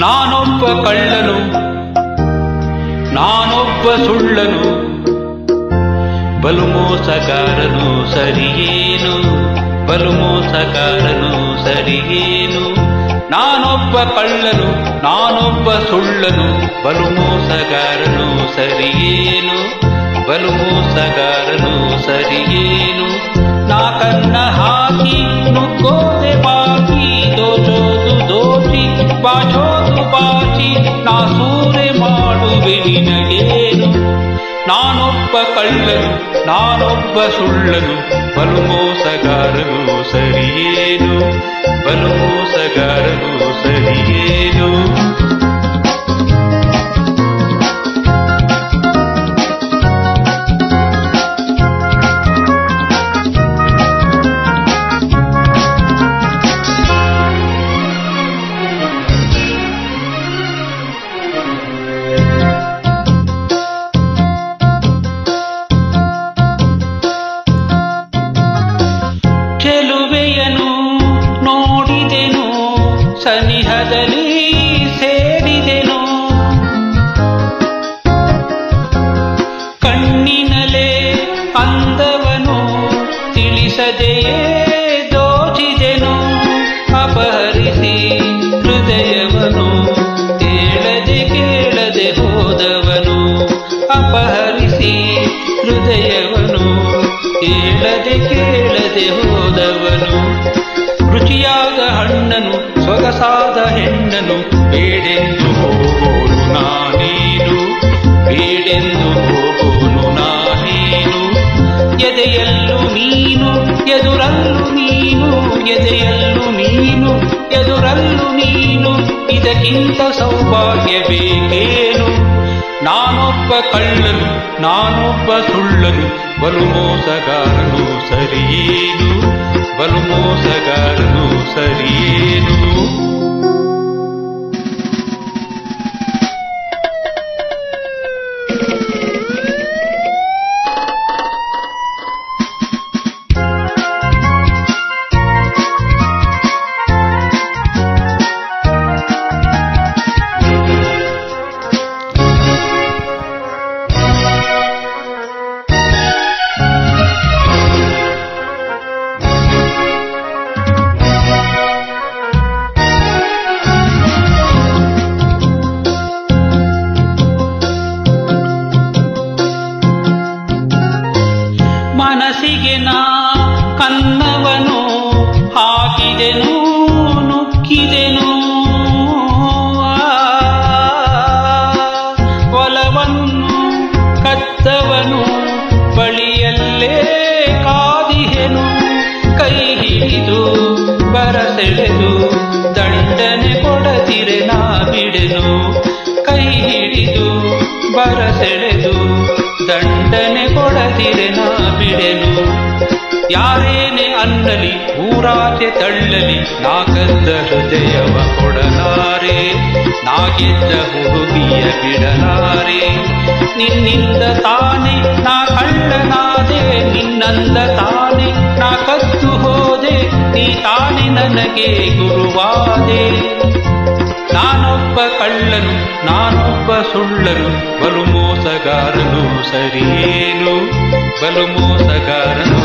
ನಾನೊಬ್ಬ ಕಳ್ಳನು, ನಾನೊಬ್ಬ ಸುಳ್ಳನು, ಬಲು ಮೋಸಗಾರನು ಸರಿಯೇನು, ಬಲು ಮೋಸಗಾರನು ಸರಿಯೇನು. ನಾನೊಬ್ಬ ಕಳ್ಳನು, ನಾನೊಬ್ಬ ಸುಳ್ಳನು, ಬಲು ಮೋಸಗಾರನು ಸರಿಯೇನು, ಬಲು ಮೋಸಗಾರನು ಸರಿಯೇನು. ನಾ ಕನ್ನ ಹಾಕಿ ನುಗ್ಗೋದೆ ಬಾಕಿ, ದೋಚೋದು ದೋಚಿ ಬಾಚೋದು ಬಾಚಿ, ನಾ ಸೂರೆ ಮಾಡುವೆ ನಿನಗೇನು. ನಾನೊಬ್ಬ ಕಳ್ಳನು, ನಾನೊಬ್ಬ ಸುಳ್ಳನು, ಬಲು ಮೋಸಗಾರನು ಸರಿಯೇನು, ಬಲು ಮೋಸಗಾರನು ಸರಿಯೇನು. ಚೆಲುವೆಯನು ನೋಡಿದೆನು, ಸನಿಹದಲ್ಲಿ ಸೇರಿದೆನು, ಕಣ್ಣಿನಲೇ ಅಂದವನು ತಿಳಿಸದೆಯೇ ದೋಚಿದೆನು. ಅಪಹರಿಸಿ ಹೃದಯವನು ಕೇಳದೆ ಕೇಳದೆ ಹೋದವನು, ಅಪಹರಿಸಿ ಹೃದಯವನು ಕೇಳದೆ ಕೇಳದೆ ಹೋದವನು. ರುಚಿಯಾದ ಹಣ್ಣನು ಸೊಗಸಾದ ಹೆಣ್ಣನು ಬೇಡೆಂದು ಹೋಗೋನು ನಾನೇನು, ಬೇಡೆಂದು ಹೋಗೋನು ನಾನೇನು. ಎದೆಯಲ್ಲೂ ನೀನು ಎದುರಲ್ಲೂ ನೀನು, ಎದೆಯಲ್ಲೂ ನೀನು ಎದುರಲ್ಲೂ ನೀನು, ಇದಕ್ಕಿಂತ ಸೌಭಾಗ್ಯ ಬೇಕೇನು. ನಾನೊಬ್ಬ ಕಳ್ಳನು, ನಾನೊಬ್ಬ ಸುಳ್ಳನು, ಬಲು ಮೋಸಗಾರನು ಸರಿಯೇನು, ಬಲು ಮೋಸಗಾರನು ಸರಿಯೇನು. ಮನಸ್ಸಿಗೆ ನಾ ಕನ್ನವನು ಹಾಕಿದೆನು, ನುಕ್ಕಿದೆನು, ಒಲವನ್ನು ಕದ್ದವನು ಬಳಿಯಲ್ಲೇ ಕಾದಿಹೆನು. ಕೈ ಹಿಡಿದು ಬರಸೆಳೆದು ದಂಡನೆ ಕೊಡದಿರೆ ನಾ ಬಿಡೆನು, ಕೈ ಹಿಡಿದು ಬರಸೆಳೆದು ದಂಡನೆ ಕೊಡದಿರೆ ನಾ ಬಿಡೆನು. ಯಾರೇನೆ ಅನ್ನಲಿ ಊರಾಚೆ ತಳ್ಳಲಿ, ನಾ ಕದ್ದ ಹೃದಯವ ಕೊಡಲಾರೆ, ನಾ ಗೆದ್ದ ಹುಡುಗಿಯ ಬಿಡಲಾರೆ. ನಿನ್ನಿಂದ ತಾನೆ ನಾ ಕಳ್ಳನಾದೆ, ನಿನ್ನಂದ ತಾನೆ ನಾ ಕದ್ದು ಹೋದೆ, ನೀ ತಾನೆ ನನಗೆ ಗುರುವಾದೆ. ನಾನೊಬ್ಬ ಕಳ್ಳನು, ನಾನೊಬ್ಬ ಸುಳ್ಳನು, ಬಲು ಮೋಸಗಾರನು ಸರಿಯೇನು, ಬಲು ಮೋಸಗಾರನು